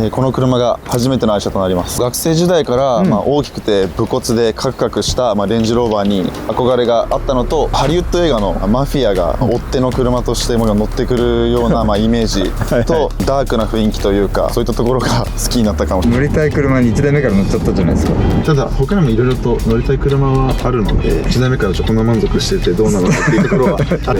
この車が初めての愛車となります。学生時代から、大きくて武骨でカクカクした、レンジローバーに憧れがあったのと、ハリウッド映画のマフィアが追っ手の車として乗ってくるような、イメージとダークな雰囲気というか、そういったところが好きになったかもしれない。乗りたい車に1台目から乗っちゃったじゃないですか。ただ他にもいろいろと乗りたい車はあるので、1台目からこんな満足しててどうなのかっていうところはあって、た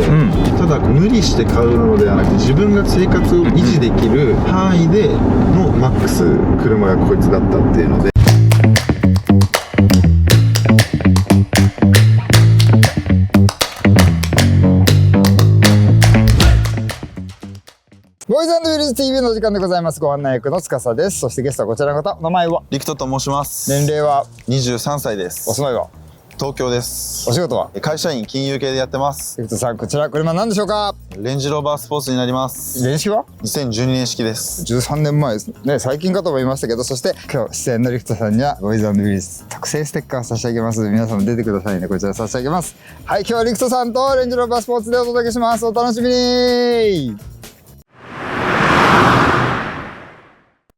だ無理して買うのではなくて、自分が生活を維持できる範囲でのマックス車がこいつだったっていうので。ボーイズ&ウィルズ TV の時間でございます。ご案内役の司です。そしてゲストはこちらの方、名前は？リクトと申します。年齢は23歳です。お住まいは？東京です。お仕事は？会社員、金融系でやってます。リクトさん、こちら車何でしょうか？レンジローバースポーツになります。年式は？2012年式です。13年前ですね。最近かと思いましたけど、そして今日出演のリクトさんにはボーイズ&ウィルズ特製ステッカー差し上げます。皆さんも出てくださいね。こちら差し上げます。はい、今日はリクトさんとレンジローバースポーツでお届けします。お楽しみに。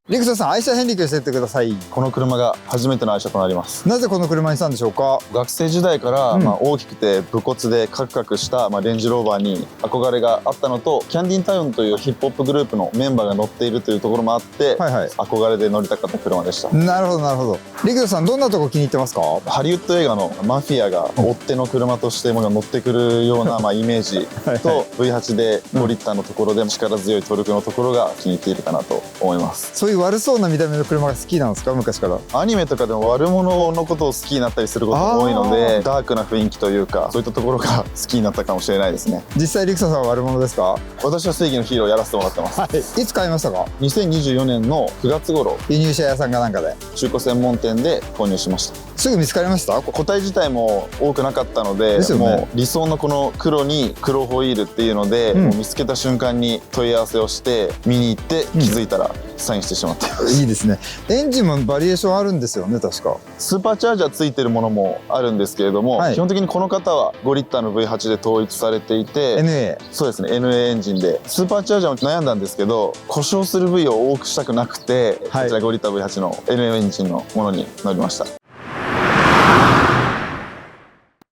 リクトさん、愛車遍歴をしていってください。この車が初めての愛車となります。なぜこの車にしたんでしょうか？学生時代から、大きくて武骨でカクカクした、レンジローバーに憧れがあったのと、キャンディンタウンというヒップホップグループのメンバーが乗っているというところもあって、憧れで乗りたかった車でした。なるほどなるほど。リクトさん、どんなとこ気に入ってますか？ハリウッド映画のマフィアが追っ手の車として乗ってくるようなイメージとV8 で5リッターのところで力強いトルクのところが気に入っているかなと思います。そういう悪そうな見た目の車が好きなんですか？昔から。アニメとかでも悪者のことを好きになったりすることが多いので、ダークな雰囲気というか、そういったところが好きになったかもしれないですね。実際リクトさんは悪者ですか？私は正義のヒーローをやらせてもらってます。いつ買いましたか？2024年の9月頃、輸入車屋さんかなんかで中古専門店で購入しました。すぐ見つかりました？個体自体も多くなかったので、もう理想のこの黒に黒ホイールっていうので、もう見つけた瞬間に問い合わせをして見に行って気づいたらサインしてしまっています。いいですね。エンジンもバリエーションあるんですよね、確か。スーパーチャージャーついてるものもあるんですけれども、基本的にこの方は5リッターの V8 で統一されていて、 NA。 そうですね、 NA エンジンで。スーパーチャージャーも悩んだんですけど、故障する部位を多くしたくなくて、こちら5リッター V8 の NA エンジンのものに乗りました。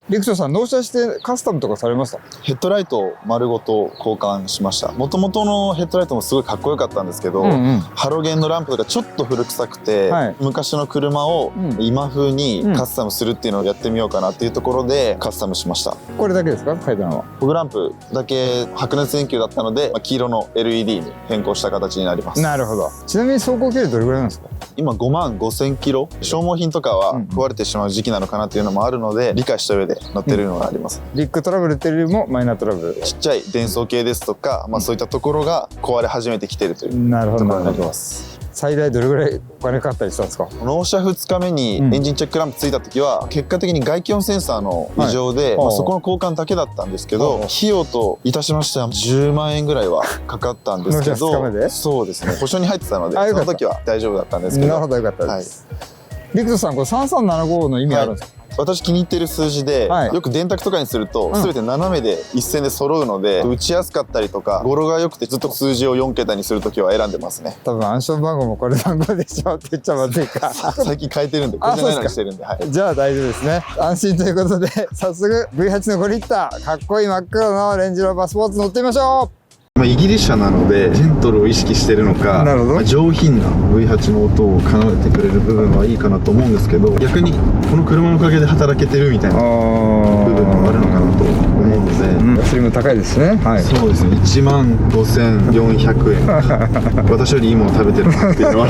リクトさん、納車してカスタムとかされました？ヘッドライトを丸ごと交換しました。もともとのヘッドライトもすごいかっこよかったんですけど、ハロゲンのランプとかちょっと古臭くて、昔の車を今風にカスタムするっていうのをやってみようかなっていうところでカスタムしました。これだけですか？書いたのは。フォグランプだけ白熱電球だったので、黄色の LED に変更した形になります。なるほど。ちなみに走行距離どれぐらいなんですか？今55000キロ。消耗品とかは壊れてしまう時期なのかなっていうのもあるので、理解した上で乗ってるのがあります。ビッグトラブルっていうよりもマイナートラブル。ちっちゃい電装系ですとか、そういったところが壊れ始めてきているというところになります。最大どれぐらいお金かかったりしたんですか？納車2日目にエンジンチェックランプついた時は、結果的に外気温センサーの異常で、そこの交換だけだったんですけど、費用といたしましては10万円ぐらいはかかったんですけど、そうですね、保証に入ってたのでその時は大丈夫だったんですけど。なるほど、よかったです。リクトさん、これ3375の意味あるんですか？私気に入っている数字で、よく電卓とかにすると全て斜めで一線で揃うので、打ちやすかったりとか語呂が良くてずっと数字を4桁にするときは選んでますね。多分暗証番号もこれ番号でしょって言っちゃまずいか。最近変えてるんで、これじゃないのにしてるんで。じゃあ大丈夫ですね。安心ということで、早速 V8 の5リッターかっこいい真っ黒のレンジローバースポーツ乗ってみましょう。イギリス車なのでジェントルを意識してるのか、上品な V8 の音を奏でてくれる部分はいいかなと思うんですけど、逆にこの車のおかげで働けてるみたいな部分もあるのかなと思うので、それも高いですね。そうですね、15,400円私よりいいもの食べてるなっていうのは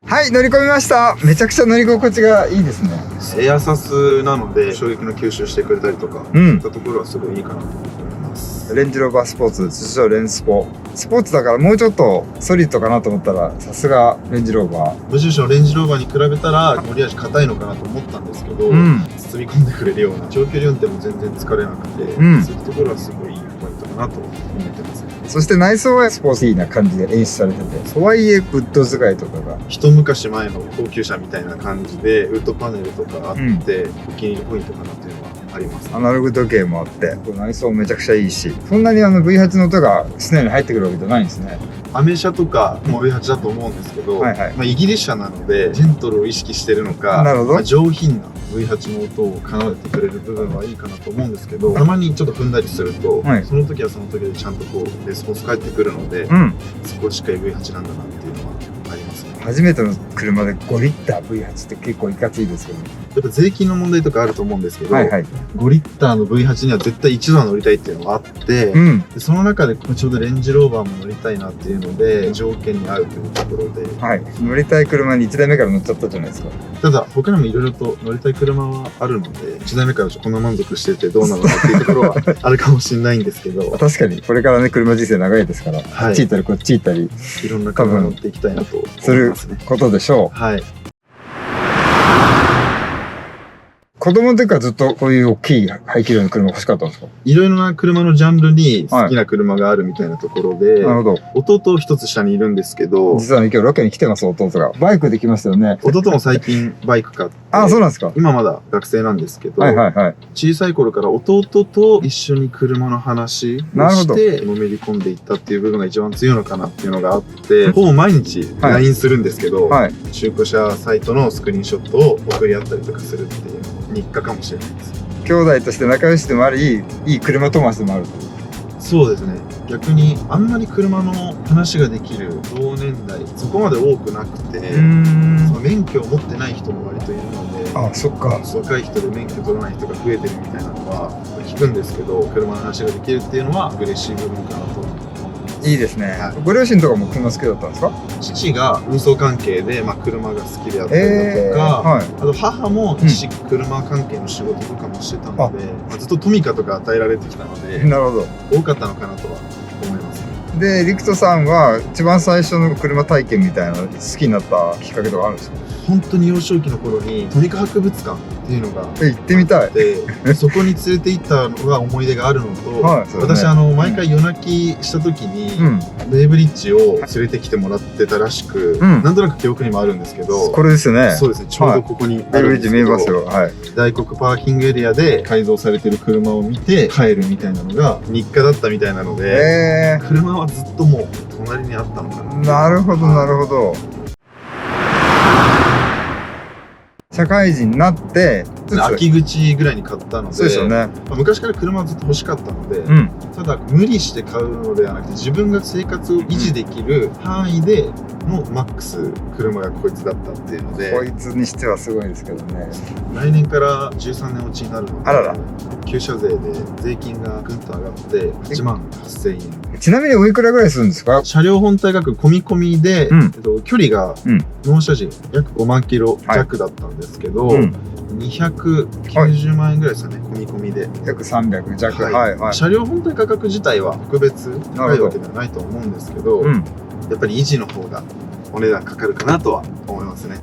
はい、乗り込みました。めちゃくちゃ乗り心地がいいですね。エアサスなので衝撃の吸収してくれたりとか、そういったところはすごいいいかなと思います。レンジローバースポーツ、通称レンスポ。スポーツだからもうちょっとソリッドかなと思ったら、さすがレンジローバー。無印のレンジローバーに比べたら乗り味硬いのかなと思ったんですけど、包み込んでくれるような長距離運転も全然疲れなくて、そういったところはすごいいいポイントかなと思ってます。そして内装はスポーティーな感じで演出されてて、とはいえウッド使いとかが一昔前の高級車みたいな感じでウッドパネルとかあって、お気に入りポイントかなというのはあります。アナログ時計もあって、内装めちゃくちゃいいし、そんなにV8 の音が室内に入ってくるわけじゃないんですね。アメ車とかも V8 だと思うんですけど、はいはい。まあ、イギリス車なのでジェントルを意識してるのか、なるほどまあ、上品な V8 の音を奏でてくれる部分はいいかなと思うんですけど、たまにちょっと踏んだりすると、はいその時はその時でちゃんとこうレスポンス返ってくるので、うん。そこしか V8 なんだなっていうのはありますね。初めての車で5リッター V8 って結構いかついですよね。やっぱ税金の問題とかあると思うんですけど、はいはい。 5リッターの V8 には絶対一度は乗りたいっていうのがあって、うん。でその中でちょうどレンジローバーも乗りたいなっていうので条件に合うというところで、はい。乗りたい車に1台目から乗っちゃったじゃないですか。ただ他にもいろいろと乗りたい車はあるので1台目からこんな満足しててどうなのかっていうところはあるかもしれないんですけど確かに、これからね、車人生長いですから、はいこっち行ったりこっち行ったりいろんな車乗っていきたいなとする思いますね。ことでしょう。はい。子供の時からずっとこういう大きい排気量の車欲しかったんですか？いろいろな車のジャンルに好きな車があるみたいなところで、なるほど。弟一つ下にいるんですけど、実はね、今日ロケに来てます、弟が。バイクで来ましたよね。弟も最近バイク買って、あ、そうなんですか。今まだ学生なんですけど、はいはいはい。小さい頃から弟と一緒に車の話をなるほどしてのめり込んでいったっていう部分が一番強いのかなっていうのがあって、ほぼ毎日はい LINE するんですけど、はい。中古車サイトのスクリーンショットを送り合ったりとかするっていう日課かもしれないです。兄弟として仲良しでもあり、いい車友達でもある。そうですね。逆にあんまり車の話ができる同年代そこまで多くなくて、その免許を持ってない人も割といるので、あ、そっか。若い人で免許取らない人が増えてるみたいなのは聞くんですけど、車の話ができるっていうのは嬉しい部分かなと思います。いいですね。はいご両親とかも車好きだったんですか？父が運送関係で、まあ、車が好きであったりだとか、はい。あと母も一時車関係の仕事とかもしてたので、まあ、ずっとトミカとか与えられてきたのでなるほど。多かったのかなとは思いますね。で、リクトさんは一番最初の車体験みたいなの好きになったきっかけとかあるんですか？本当に幼少期の頃にトミカ博物館っていうのが行ってみたい。でそこに連れて行ったのが思い出があるのと、はいそうですね私毎回夜泣きした時に、うん。ベイブリッジを連れてきてもらってたらしく、うんなんとなく記憶にもあるんですけど、これですよね。そうですね、ちょうどここにあベルリッジるんですけど、見えますよ。はい。大黒パーキングエリアで改造されてる車を見て帰るみたいなのが日課だったみたいなので、車はずっともう隣にあったのかな。なるほど、なるほど。社会人になって、秋口ぐらいに買ったので、そうですよね。まあ昔から車はずっと欲しかったので、うん。ただ無理して買うのではなくて自分が生活を維持できる範囲でのマックス車がこいつだったっていうので、こいつにしてはすごいですけどね。来年から13年落ちになるので、あらら旧車税で税金がぐんと上がって8万8000円。ちなみにおいくらぐらいするんですか？車両本体額込み込みで、うん距離がうん納車時約5万キロ弱だったんですけど、うん。 290万円ぐらいですよね、込み込みで。約300弱。はいはいはい。車両本体価格自体は特別高いわけではないと思うんですけど、うん。やっぱり維持の方がお値段かかるかなとは思いますね。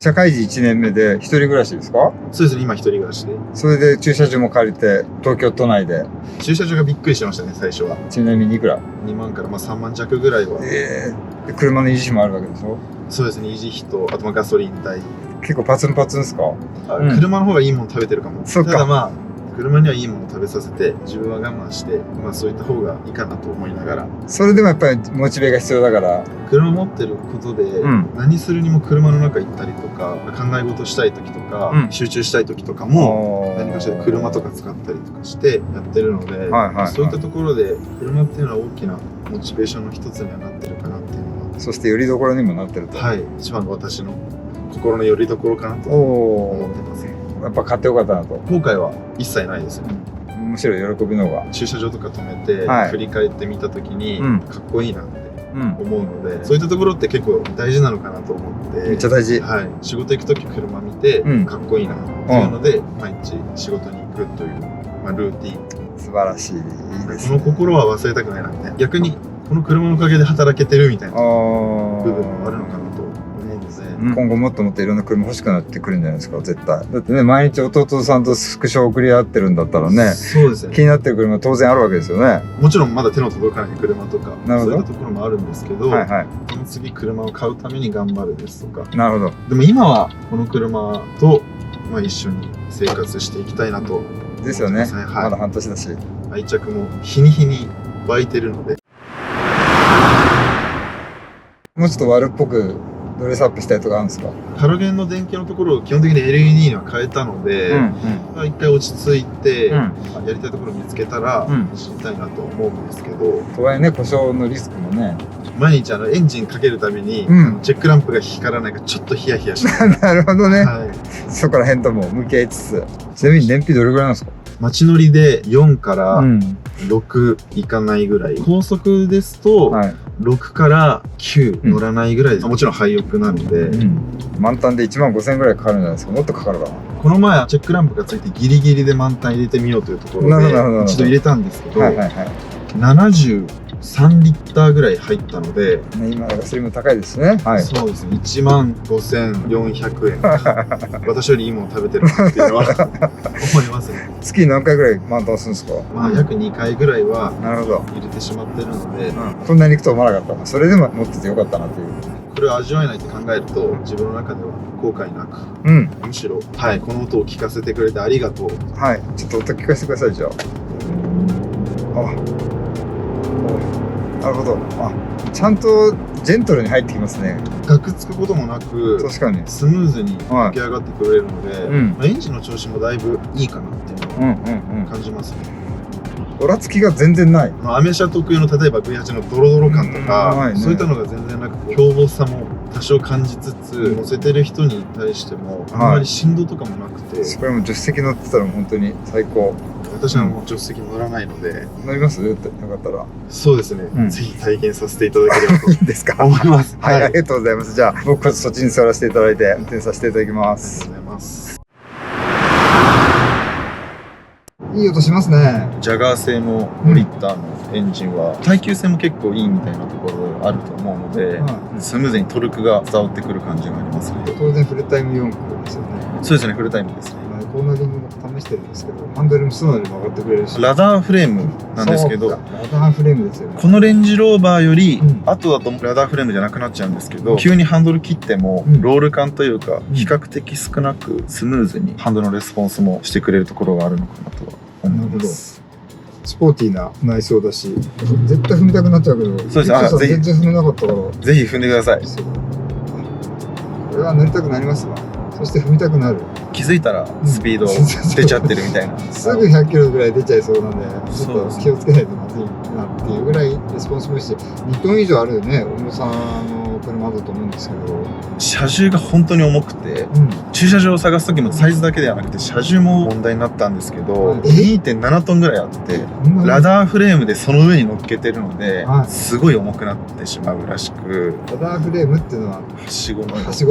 社会人1年目で一人暮らしですか？そうですね、今一人暮らしで。それで駐車場も借りて、東京都内で、駐車場がびっくりしましたね、最初は。ちなみにいくら？ 2万からまあ3万弱ぐらいは。で車の維持費もあるわけでしょ？そうですね、維持費と、あとまあガソリン代。結構パツンパツンですか？うん車の方がいいもの食べてるかも。そっかただまあ、車にはいいもの食べさせて、自分は我慢して、まあそういった方がいいかなと思いながら。それでもやっぱりモチベが必要だから。車持ってることで、ん何するにも車の中行ったりとか、考え事したい時とか、うん集中したい時とかも、何かしら車とか使ったりとかしてやってるので、はいはいはいそういったところで車っていうのは大きなモチベーションの一つにはなってるかなっていうのそしてよりどころにもなってると。は、はい、一番の私の心の拠り所かなとおお思ってます。やっぱ買ってよかったなと。後悔は一切ないですね。むしろ喜びの方が。駐車場とか止めて、はい振り返ってみた時に、うんかっこいいなってうん。思うので、そういったところって結構大事なのかなと思って、めっちゃ大事。はい、仕事行く時車見て、うんかっこいいなっていうので、毎日仕事に行くという、まあ、ルーティン。素晴らしい。いいですね。この心は忘れたくないなみたいな。逆にこの車のおかげで働けてるみたいな部分もあるのかなと思うので、今後もっともっといろんな車欲しくなってくるんじゃないですか、絶対。だってね、毎日弟さんとスクショ送り合ってるんだったらね、そうですね。気になってる車当然あるわけですよね。もちろんまだ手の届かない車とか、なるほどそういったところもあるんですけど、はいはい。その次車を買うために頑張るですとか。なるほど。でも今はこの車とまあ、一緒に生活していきたいなと。ですよね。はいまだ半年だし。愛着も日に日に湧いてるので。もうちょっと悪っぽくドレスアップしたいとかあるんですか？ハロゲンの電気のところを基本的に LED には変えたので、まあ一回落ち着いて、やりたいところを見つけたら、知りたいなと思うんですけど、とはいえね、故障のリスクもね。毎日エンジンかけるたびに、チェックランプが光らないかちょっとヒヤヒヤしてなるほどね。はい、そこら辺とも向き合いつつ。ちなみに燃費どれぐらいなんですか？街乗りで4から6いかないぐらい、高速ですと6から9乗らないぐらいです。もちろん廃屋なので、満タンで1万5000円ぐらいかかるんじゃないですか？もっとかかるかな。この前チェックランプがついてギリギリで満タン入れてみようというところで一度入れたんですけど、73リッターぐらい入ったので、今ガソリンも高いですね。そうですね、1万5400円私よりいいもの食べてるなっていうのは思いますね。月何回ぐらい満タンするんですか？まあ約2回ぐらいはなるほど入れてしまってるので、こんなに行くと思わなかったな。それでも持っててよかったなという。これを味わえないと考えると自分の中では後悔なく、むしろ、この音を聞かせてくれてありがとう。ちょっと音聞かせてください。じゃあ、なるほど。ちゃんとジェントルに入ってきますね。ガクつくこともなく、確かにスムーズに出来上がってくれるので、エンジンの調子もだいぶいいかなっていうのを感じますね。オラつきが全然ない。アメ車特有の例えば V8 のドロドロ感とか、そういったのが全然なく、凶暴さも多少感じつつ、乗せてる人に対してもあんまり振動とかもなくて、これも助手席乗ってたら本当に最高。私はもう助手席乗らないので。乗ります？よかったら。そうですね、ぜひ体験させていただければといいですか？思います。ありがとうございます。じゃあ僕はそっちに座らせていただいて運転させていただきます。ありがとうございます。いい音しますね。ジャガー製の5リッターのエンジンは耐久性も結構いいみたいなところあると思うので、スムーズにトルクが伝わってくる感じがありますね。当然フルタイム4駆ですよね。そうですね、フルタイムですね。コーナリングも試してるんですけど、ハンドルも素直に曲がってくれるし、ラダーフレームなんですけど、ラダーフレームですよね。このレンジローバーより後だとラダーフレームじゃなくなっちゃうんですけど、急にハンドル切ってもロール感というか比較的少なくスムーズにハンドルのレスポンスもしてくれるところがあるのかなとは思います。スポーティーな内装だし、絶対踏みたくなっちゃうけど、そうです。全然踏めなかったから、ぜひ踏んでください。これは乗りたくなりますわ。そして踏みたくなる。気づいたらスピード出ちゃってるみたいな。すぐ100キロぐらい出ちゃいそうなんで、ちょっと気をつけないとまずいなっていうぐらいレスポンスもいいし、2トン以上あるね、重さの車だと思うんですけど。車重が本当に重くて、駐車場を探す時もサイズだけではなくて車重も問題になったんですけど、2.7 トンぐらいあって、ラダーフレームでその上に乗っけてるので、すごい重くなってしまうらしく。ラダーフレームっていうのははしご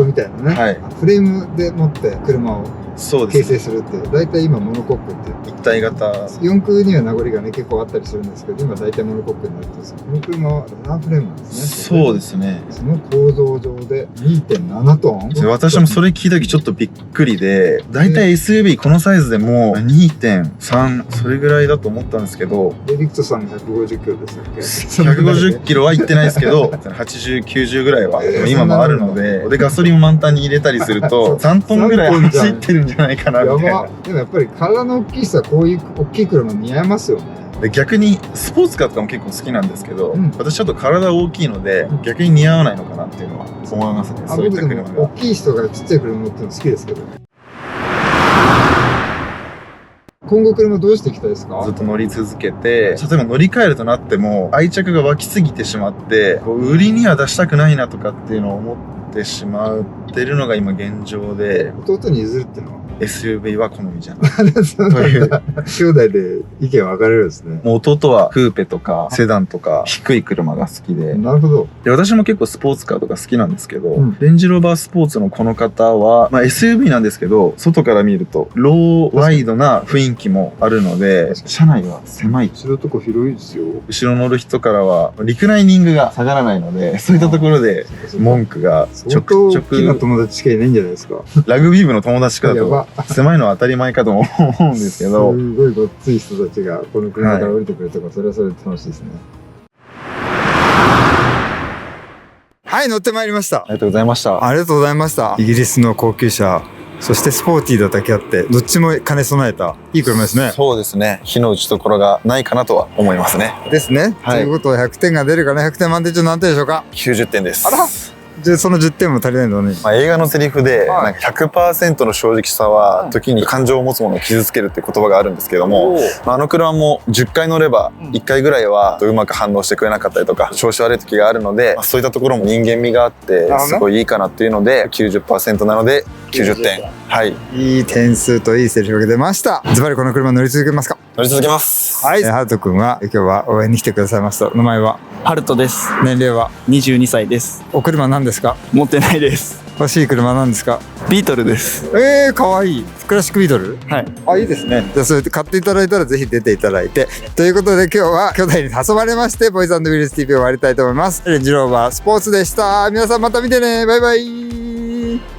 みたいなね。フレームで持って車を形成するっていう、大体今モノコックって一体型4駆には名残がね結構あったりするんですけど、今大体モノコックになってます。この車はラダーフレームなんですね。そうですね。その構造上で 2.7 トン。私もそれ聞いた時ちょっとびっくりで、大体 SUV このサイズでも 2.3 それぐらいだと思ったんですけど、リクトさんが150キロでしたっけ？150キロは行ってないですけど80、90ぐらいは今もあるので、でガソリンを満タンに入れたりすると3トンぐらい走ってるんじゃないかなみたいな。でもやっぱり体の大きい人はこういう大きい車似合いますよね。で逆にスポーツカーとかも結構好きなんですけど、私ちょっと体大きいので、逆に似合わないのかなっていうのは思いますね。そういった車が。大きい人がちっちゃい車乗ってるの好きですけど。今後車どうしていきたいですか？ずっと乗り続けて、例えば乗り換えるとなっても愛着が湧きすぎてしまって、売りには出したくないなとかっていうのを思ってしまってるのが今現状で。弟に譲るっていうのはSUV は好みじゃないという兄弟で意見分かれるんですね。もう弟はクーペとかセダンとか低い車が好きで、なるほど。で私も結構スポーツカーとか好きなんですけど、レンジローバースポーツのこの方は、SUV なんですけど、外から見るとローワイドな雰囲気もあるので、車内は狭い。後ろとこ広いですよ。後ろ乗る人からはリクライニングが下がらないので、そういったところで文句がちょくちょく。大きな友達しかいないんじゃないですか。ラグビー部の友達かだと狭いのは当たり前かと思うんですけど、すごいごっつい人たちがこの車から降りてくるとか、それはそれで楽しいですね。はい、乗ってまいりました。ありがとうございました。ありがとうございました。イギリスの高級車そしてスポーティーだだけあってどっちも兼ね備えたいい車ですね。そうですね。火の打ちどころがないかなとは思いますね。ですね、はいということは100点が出るかな。100点満点中何点でしょうか。90点です。あら、じゃあその10点も足りないのね。まあ、映画のセリフで、はいなんか 100% の正直さは時に感情を持つものを傷つけるっていう言葉があるんですけども、まあ、あの車も10回乗れば1回ぐらいはうまく反応してくれなかったりとか調子悪い時があるので、まあそういったところも人間味があってすごいいいかなっていうので 90% なので90点。はい、いい点数といいセリフが出ました。ズバリこの車乗り続けますか。乗り続けます。はい、ハルト君は今日は応援に来てくださいました。名前は。ハルトです。年齢は。22歳です。お車何ですか。持ってないです。欲しい車何ですか。ビートルです。かわいい。クラシックビートル。はい。あ、いいですね。じゃあそれで買っていただいたらぜひ出ていただいて。ということで今日は兄弟に誘われましてボーイズ&ウィルス TV を終わりたいと思います。レンジローバースポーツでした。皆さんまた見てね。バイバイ。